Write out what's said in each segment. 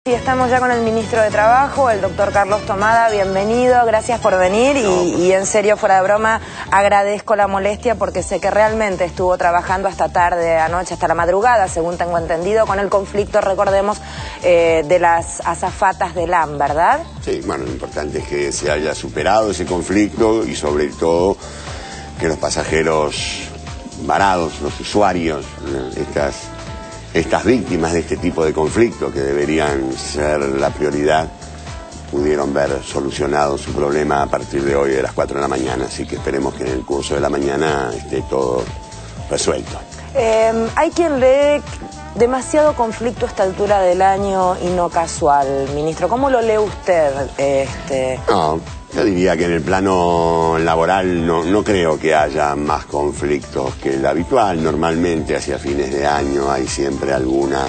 Y estamos ya con el ministro de Trabajo, el doctor Carlos Tomada. Bienvenido, gracias por venir y en serio, fuera de broma, agradezco la molestia porque sé que realmente estuvo trabajando hasta tarde, anoche, hasta la madrugada, según tengo entendido, con el conflicto, recordemos, de las azafatas de LAM, ¿verdad? Sí, bueno, lo importante es que se haya superado ese conflicto y sobre todo que los pasajeros varados, los usuarios, estas víctimas de este tipo de conflicto que deberían ser la prioridad, pudieron ver solucionado su problema a partir de hoy de las 4 de la mañana, así que esperemos que en el curso de la mañana esté todo resuelto. Hay quien lee demasiado conflicto a esta altura del año y no casual, ministro. ¿Cómo lo lee usted? No, yo diría que en el plano laboral no creo que haya más conflictos que el habitual. Normalmente hacia fines de año hay siempre alguna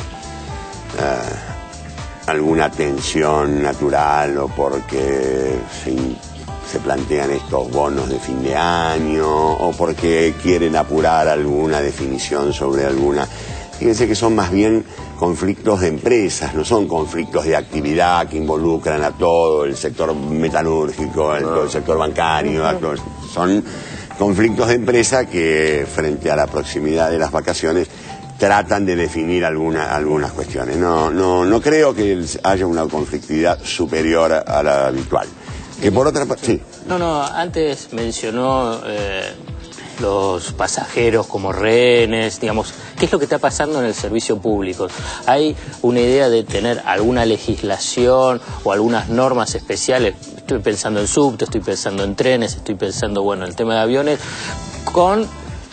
tensión natural o porque se plantean estos bonos de fin de año o porque quieren apurar alguna definición sobre alguna. Fíjense que son más bien conflictos de empresas, no son conflictos de actividad que involucran a todo el sector metalúrgico, todo el sector bancario, son conflictos de empresa que frente a la proximidad de las vacaciones tratan de definir algunas cuestiones. No creo que haya una conflictividad superior a la habitual. Que por otra parte, sí. Antes mencionó los pasajeros como rehenes, digamos, ¿qué es lo que está pasando en el servicio público? ¿Hay una idea de tener alguna legislación o algunas normas especiales? Estoy pensando en subte, estoy pensando en trenes, estoy pensando, bueno, el tema de aviones,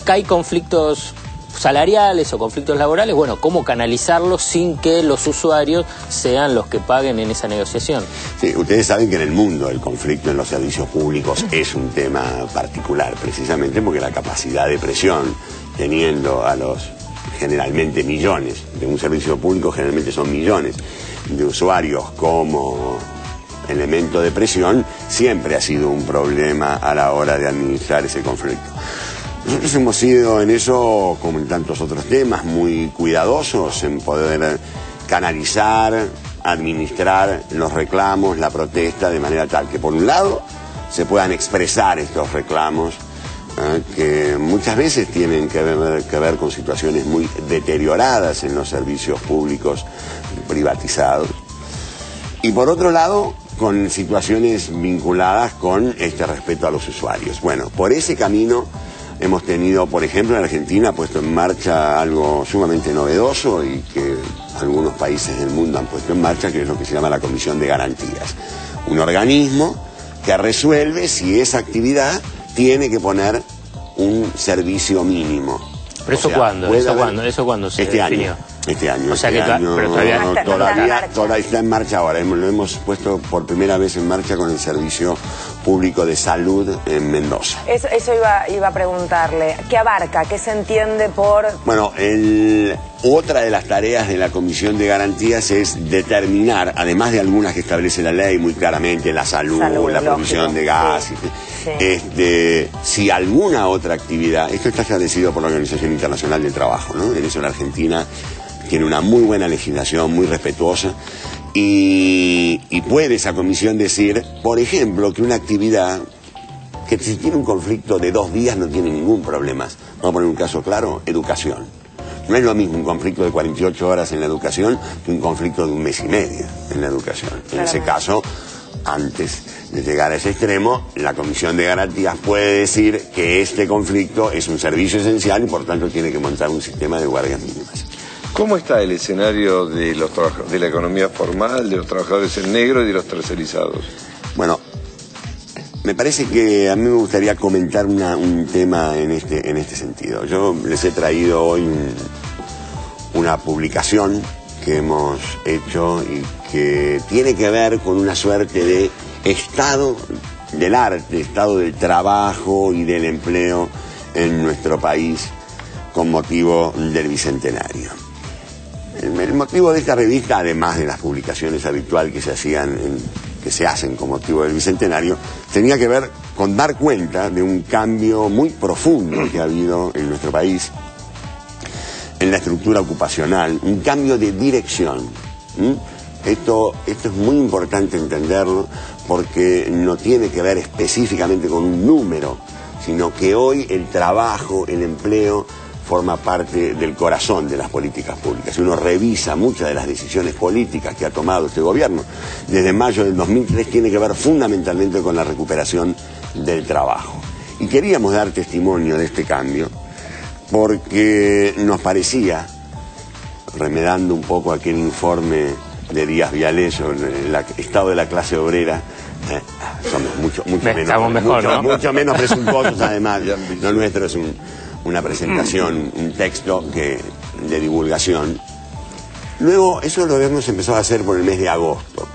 que hay conflictos salariales o conflictos laborales, bueno, ¿cómo canalizarlos sin que los usuarios sean los que paguen en esa negociación? Sí, ustedes saben que en el mundo el conflicto en los servicios públicos es un tema particular, precisamente porque la capacidad de presión, teniendo a los generalmente millones, de un servicio público generalmente son millones de usuarios como elemento de presión, siempre ha sido un problema a la hora de administrar ese conflicto. Nosotros hemos sido en eso, como en tantos otros temas, muy cuidadosos en poder canalizar, administrar los reclamos, la protesta, de manera tal que por un lado se puedan expresar estos reclamos, que muchas veces tienen que ver con situaciones muy deterioradas en los servicios públicos privatizados, y por otro lado con situaciones vinculadas con este respeto a los usuarios. Bueno, por ese camino hemos tenido, por ejemplo, en Argentina puesto en marcha algo sumamente novedoso y que algunos países del mundo han puesto en marcha, que es lo que se llama la Comisión de Garantías. Un organismo que resuelve si esa actividad tiene que poner un servicio mínimo. ¿Pero eso cuándo? ¿Eso cuándo se definió? Este año. O sea que pero todavía está en marcha ahora. Lo hemos puesto por primera vez en marcha con el Servicio Público de Salud en Mendoza. Eso iba a preguntarle. ¿Qué abarca? ¿Qué se entiende por...? Bueno, otra de las tareas de la Comisión de Garantías es determinar, además de algunas que establece la ley muy claramente, la salud la provisión de gas, si alguna otra actividad, esto está establecido por la Organización Internacional del Trabajo, ¿no? En eso la Argentina tiene una muy buena legislación, muy respetuosa, y puede esa comisión decir, por ejemplo, que una actividad que si tiene un conflicto de 2 días no tiene ningún problema. Vamos a poner un caso claro: educación. No es lo mismo un conflicto de 48 horas en la educación que un conflicto de 1 mes y medio en la educación. En ese caso, antes de llegar a ese extremo, la Comisión de Garantías puede decir que este conflicto es un servicio esencial y por tanto tiene que montar un sistema de guardias mínimas. ¿Cómo está el escenario de la economía formal, de los trabajadores en negro y de los tercerizados? Bueno, me parece que a mí me gustaría comentar un tema en este sentido. Yo les he traído hoy una publicación que hemos hecho y que tiene que ver con una suerte de estado del arte, estado del trabajo y del empleo en nuestro país con motivo del Bicentenario. El motivo de esta revista, además de las publicaciones habituales que se hacen con motivo del Bicentenario, tenía que ver con dar cuenta de un cambio muy profundo que ha habido en nuestro país en la estructura ocupacional, un cambio de dirección. Esto es muy importante entenderlo porque no tiene que ver específicamente con un número, sino que hoy el trabajo, el empleo, forma parte del corazón de las políticas públicas. Si uno revisa muchas de las decisiones políticas que ha tomado este gobierno, desde mayo del 2003 tiene que ver fundamentalmente con la recuperación del trabajo. Y queríamos dar testimonio de este cambio porque nos parecía, remedando un poco aquel informe de Díaz Vialé sobre el estado de la clase obrera, somos mucho menos presuntuosos además. Lo nuestro es una presentación, un texto de divulgación. Luego eso lo habíamos empezado a hacer por el mes de agosto.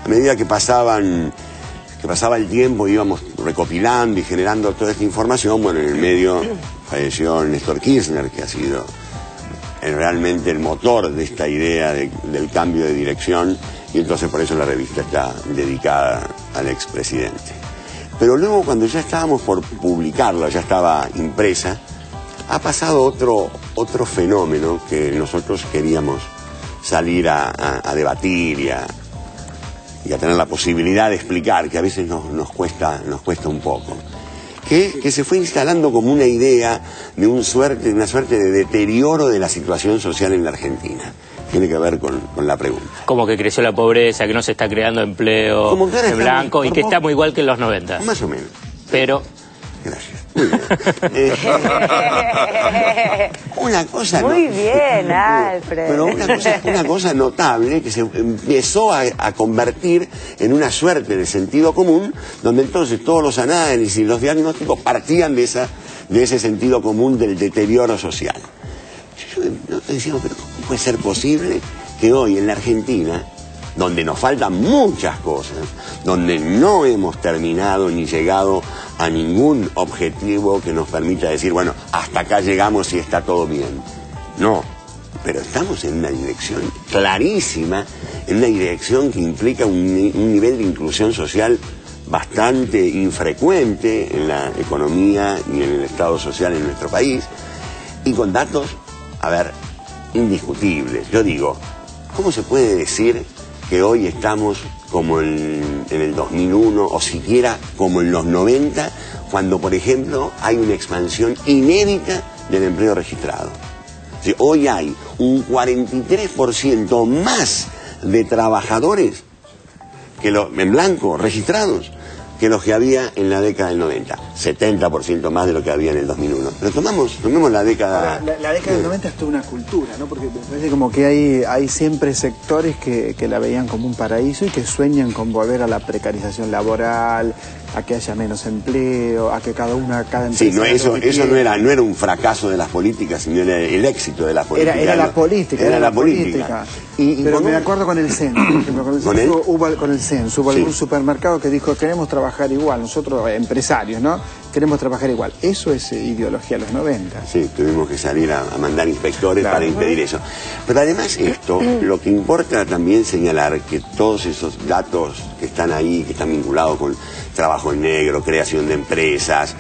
A medida que pasaba el tiempo íbamos recopilando y generando toda esta información. Bueno, en el medio falleció Néstor Kirchner, que ha sido realmente el motor de esta idea del cambio de dirección, y entonces por eso la revista está dedicada al expresidente. Pero luego, cuando ya estábamos por publicarla, ya estaba impresa, ha pasado otro fenómeno que nosotros queríamos salir a debatir y a tener la posibilidad de explicar, que a veces nos cuesta un poco. Que se fue instalando como una idea de una suerte de deterioro de la situación social en la Argentina. Tiene que ver con la pregunta. Como que creció la pobreza, que no se está creando empleo en blanco y que estamos igual que en los 90. Más o menos. Pero... Gracias. Muy bien. Una cosa... Muy bien, Alfred. Pero una cosa notable que se empezó a convertir en una suerte de sentido común, donde entonces todos los análisis y los diagnósticos partían de ese sentido común del deterioro social. Yo decía, pero ¿cómo puede ser posible que hoy en la Argentina, donde nos faltan muchas cosas, donde no hemos terminado ni llegado a ningún objetivo que nos permita decir, bueno, hasta acá llegamos y está todo bien? No, pero estamos en una dirección clarísima, en una dirección que implica un nivel de inclusión social bastante infrecuente en la economía y en el estado social en nuestro país, y con datos, indiscutibles. Yo digo, ¿cómo se puede decir que hoy estamos como en el 2001 o siquiera como en los 90, cuando, por ejemplo, hay una expansión inédita del empleo registrado? Si hoy hay un 43% más de trabajadores en blanco registrados que los que había en la década del 90, 70% más de lo que había en el 2001. Pero tomemos la década... Ahora, la década del 90 es toda una cultura, ¿no? Porque me parece como que hay siempre sectores que la veían como un paraíso y que sueñan con volver a la precarización laboral, a que haya menos empleo, a que cada empresa... Sí, no, eso no era un fracaso de las políticas, sino era el éxito de las políticas. Era la política. Era la política. Pero me acuerdo con el CEN, por ejemplo, con el CEN, hubo algún supermercado que dijo, queremos trabajar igual, nosotros empresarios, ¿no? Queremos trabajar igual. Eso es ideología de los 90. Sí, tuvimos que salir a mandar inspectores para impedir eso. Pero además esto, lo que importa también señalar que todos esos datos que están ahí, que están vinculados con trabajo en negro, creación de empresas,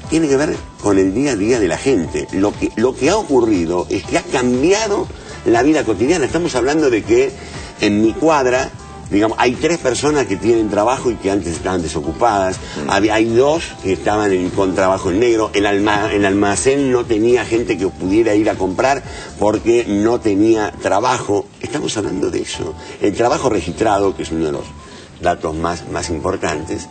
tiene que ver con el día a día de la gente. Lo que ha ocurrido es que ha cambiado la vida cotidiana. Estamos hablando de que en mi cuadra, digamos, hay 3 personas que tienen trabajo y que antes estaban desocupadas. Hay 2 que estaban con trabajo en negro. El almacén no tenía gente que pudiera ir a comprar porque no tenía trabajo. Estamos hablando de eso. El trabajo registrado, que es uno de los datos más importantes,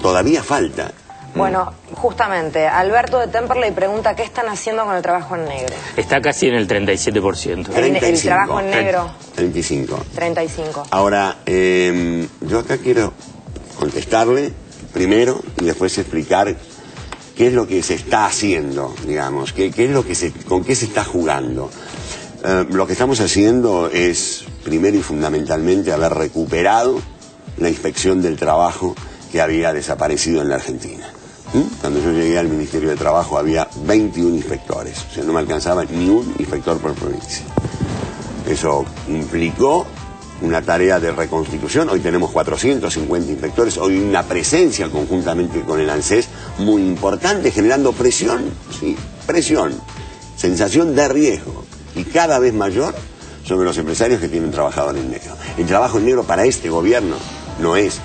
todavía falta. Bueno, justamente, Alberto de Temperley pregunta qué están haciendo con el trabajo en negro. Está casi en el 37%. ¿El trabajo en negro? 35. Ahora, yo acá quiero contestarle primero y después explicar qué es lo que se está haciendo, digamos, con qué se está jugando. Lo que estamos haciendo es, primero y fundamentalmente, haber recuperado la inspección del trabajo que había desaparecido en la Argentina. Cuando yo llegué al Ministerio de Trabajo había 21 inspectores, o sea, no me alcanzaba ni un inspector por provincia. Eso implicó una tarea de reconstitución. Hoy tenemos 450 inspectores, hoy una presencia conjuntamente con el ANSES muy importante, generando presión, sensación de riesgo y cada vez mayor sobre los empresarios que tienen trabajador en negro. El trabajo en negro para este gobierno no es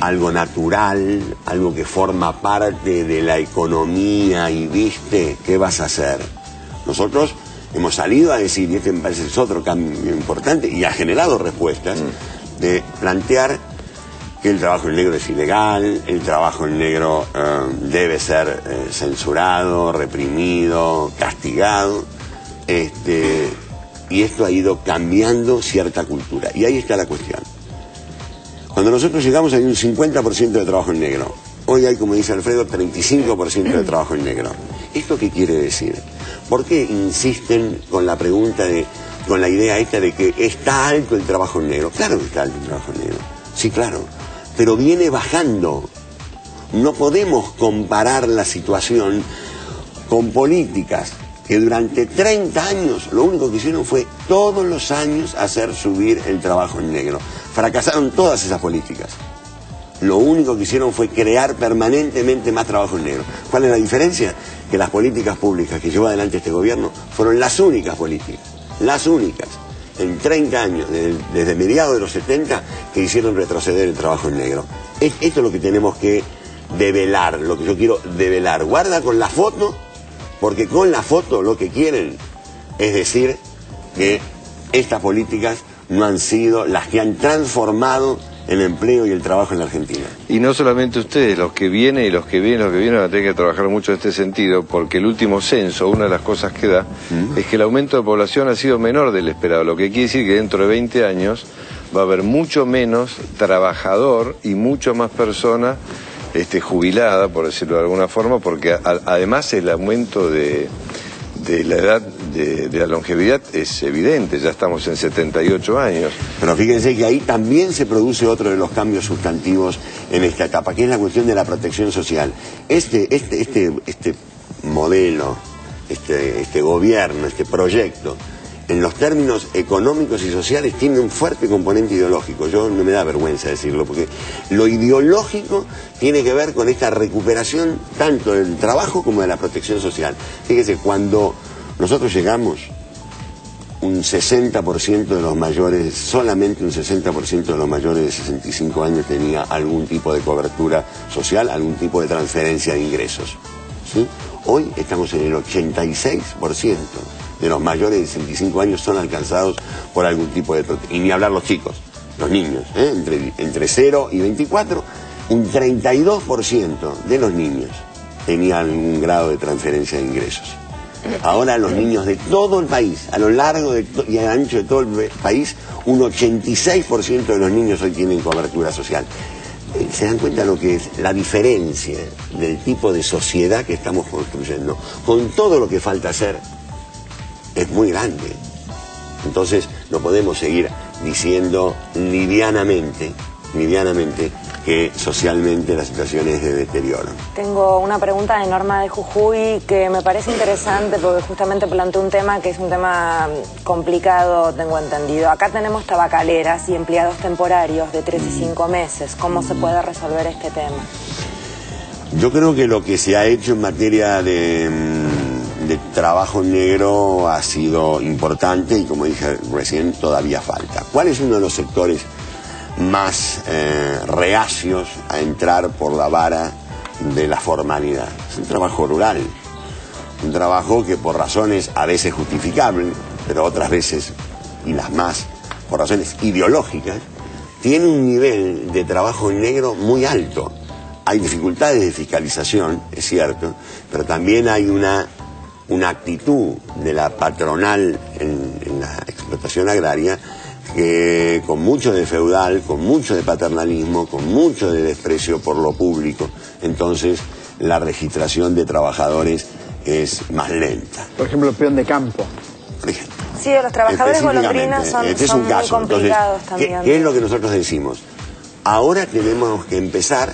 algo natural, algo que forma parte de la economía y viste, ¿qué vas a hacer? Nosotros hemos salido a decir, y este me parece es otro cambio importante, y ha generado respuestas, de plantear que el trabajo en negro es ilegal, el trabajo en negro debe ser censurado, reprimido, castigado, y esto ha ido cambiando cierta cultura. Y ahí está la cuestión. Cuando nosotros llegamos hay un 50% de trabajo en negro. Hoy hay, como dice Alfredo, 35% de trabajo en negro. ¿Esto qué quiere decir? ¿Por qué insisten con la pregunta con la idea esta de que está alto el trabajo en negro? Claro que está alto el trabajo en negro. Sí, claro. Pero viene bajando. No podemos comparar la situación con políticas que durante 30 años lo único que hicieron fue todos los años hacer subir el trabajo en negro. Fracasaron todas esas políticas. Lo único que hicieron fue crear permanentemente más trabajo en negro. ¿Cuál es la diferencia? Que las políticas públicas que llevó adelante este gobierno fueron las únicas políticas, las únicas, en 30 años, desde mediados de los 70, que hicieron retroceder el trabajo en negro. Esto es lo que tenemos que develar, lo que yo quiero develar. Guarda con la foto, porque con la foto lo que quieren es decir que estas políticas no han sido las que han transformado el empleo y el trabajo en la Argentina. Y no solamente ustedes, los que vienen y los que vienen van a tener que trabajar mucho en este sentido, porque el último censo, una de las cosas que da, es que el aumento de población ha sido menor del esperado, lo que quiere decir que dentro de 20 años va a haber mucho menos trabajador y mucho más personas jubilada, por decirlo de alguna forma, porque además el aumento de la edad de la longevidad es evidente, ya estamos en 78 años. Pero fíjense que ahí también se produce otro de los cambios sustantivos en esta etapa, que es la cuestión de la protección social. Este modelo, este gobierno, este proyecto, en los términos económicos y sociales tiene un fuerte componente ideológico. Yo no me da vergüenza decirlo, porque lo ideológico tiene que ver con esta recuperación tanto del trabajo como de la protección social. Fíjese, cuando nosotros llegamos, un 60% de los mayores, solamente un 60% de los mayores de 65 años tenía algún tipo de cobertura social, algún tipo de transferencia de ingresos, ¿sí? Hoy estamos en el 86% de los mayores de 65 años son alcanzados por algún tipo de protección. Y ni hablar los chicos, los niños, entre 0 y 24, un 32% de los niños tenía algún grado de transferencia de ingresos. Ahora los niños de todo el país, a lo largo y ancho de todo el país, un 86% de los niños hoy tienen cobertura social. ¿Se dan cuenta lo que es la diferencia del tipo de sociedad que estamos construyendo? Con todo lo que falta hacer, es muy grande. Entonces no podemos seguir diciendo livianamente que socialmente la situación es de deterioro. Tengo una pregunta de Norma de Jujuy que me parece interesante porque justamente planteó un tema que es un tema complicado, tengo entendido. Acá tenemos tabacaleras y empleados temporarios de 3 y 5 meses. ¿Cómo se puede resolver este tema? Yo creo que lo que se ha hecho en materia de trabajo negro ha sido importante y, como dije recién, todavía falta. ¿Cuál es uno de los sectores más reacios a entrar por la vara de la formalidad? Es el trabajo rural, un trabajo que por razones a veces justificables, pero otras veces, y las más por razones ideológicas, tiene un nivel de trabajo negro muy alto. Hay dificultades de fiscalización, es cierto, pero también hay una actitud de la patronal en la explotación agraria que con mucho de feudal, con mucho de paternalismo, con mucho de desprecio por lo público, entonces la registración de trabajadores es más lenta. Por ejemplo, el peón de campo. Por ejemplo. Sí, los trabajadores golondrinas son muy complicados. Entonces, también. ¿qué es lo que nosotros decimos? Ahora tenemos que empezar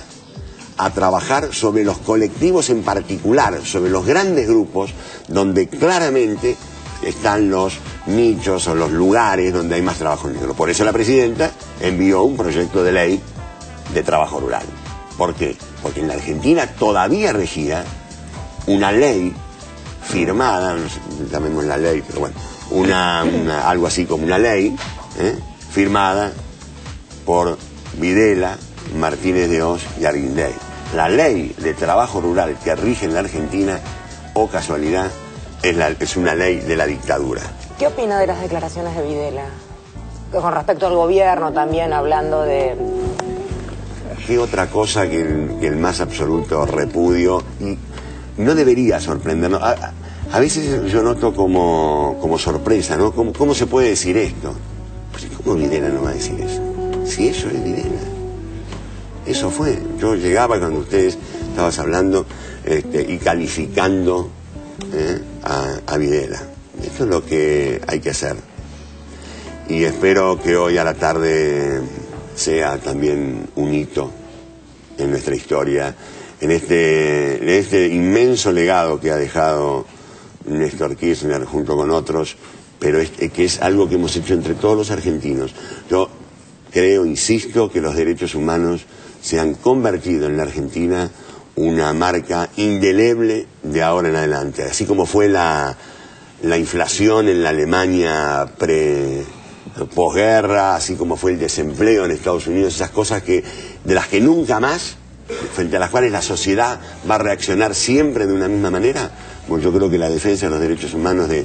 a trabajar sobre los colectivos en particular, sobre los grandes grupos donde claramente están los nichos o los lugares donde hay más trabajo negro. Por eso la presidenta envió un proyecto de ley de trabajo rural. ¿Por qué? Porque en la Argentina todavía regía una ley firmada, no sé, llamémosla ley, pero bueno, algo así como una ley, firmada por Videla, Martínez de Hoz y Arguindey. La ley de trabajo rural que rige en la Argentina, o casualidad, es una ley de la dictadura. ¿Qué opina de las declaraciones de Videla? Con respecto al gobierno también, hablando de... ¿Qué otra cosa que el más absoluto repudio? Y no debería sorprendernos. A veces yo noto como sorpresa, ¿no? ¿Cómo se puede decir esto? Pues, ¿cómo Videla no va a decir eso? Si eso es Videla. Eso fue. Yo llegaba cuando ustedes estabas hablando y calificando a Videla. Esto es lo que hay que hacer. Y espero que hoy a la tarde sea también un hito en nuestra historia, en este inmenso legado que ha dejado Néstor Kirchner junto con otros, pero que es algo que hemos hecho entre todos los argentinos. Yo creo, insisto, que los derechos humanos se han convertido en la Argentina una marca indeleble de ahora en adelante, así como fue la inflación en la Alemania posguerra, así como fue el desempleo en Estados Unidos, esas cosas de las que nunca más, frente a las cuales la sociedad va a reaccionar siempre de una misma manera. Bueno, yo creo que la defensa de los derechos humanos de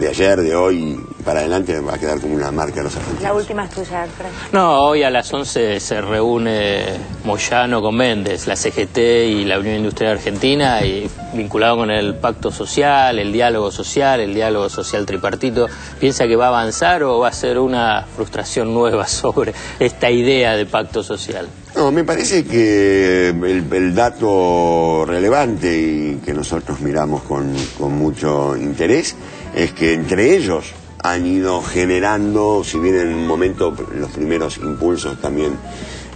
ayer, de hoy para adelante va a quedar como una marca de los argentinos. La última es tuya, Alfred. No, hoy a las 11 se reúne Moyano con Méndez, la CGT y la Unión Industrial Argentina, y vinculado con el pacto social, el diálogo social tripartito. ¿Piensa que va a avanzar o va a ser una frustración nueva sobre esta idea de pacto social? No, me parece que el dato relevante y que nosotros miramos con mucho interés es que entre ellos han ido generando, si bien en un momento los primeros impulsos también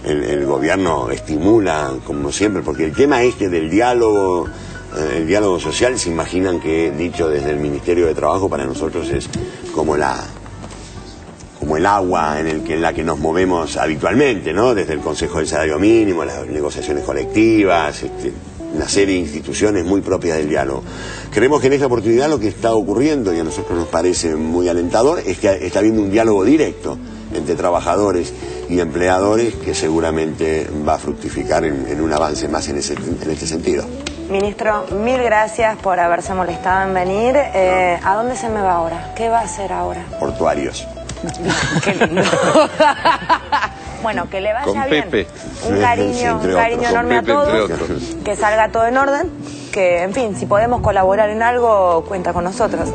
el gobierno estimula, como siempre, porque el tema del diálogo, el diálogo social, se imaginan que, dicho desde el Ministerio de Trabajo, para nosotros es como el agua en la que nos movemos habitualmente, ¿no? Desde el Consejo del Salario Mínimo, las negociaciones colectivas, una serie de instituciones muy propias del diálogo. Creemos que en esta oportunidad lo que está ocurriendo, y a nosotros nos parece muy alentador, es que está habiendo un diálogo directo entre trabajadores y empleadores que seguramente va a fructificar en un avance más en este sentido. Ministro, mil gracias por haberse molestado en venir. ¿A dónde se me va ahora? ¿Qué va a hacer ahora? Portuarios. Qué lindo. Bueno, que le vaya con bien. Pepe. Un cariño enorme a todos. Que salga todo en orden. Que, en fin, si podemos colaborar en algo, cuenta con nosotros.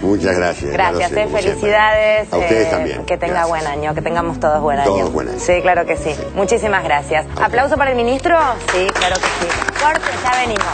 Muchas gracias. Gracias, felicidades. A ustedes también. Que tenga buen año, que tengamos todos buen año. Todos buen año. Sí, claro que sí. Muchísimas gracias. ¿Aplauso para el ministro? Sí, claro que sí. Corte, ya venimos.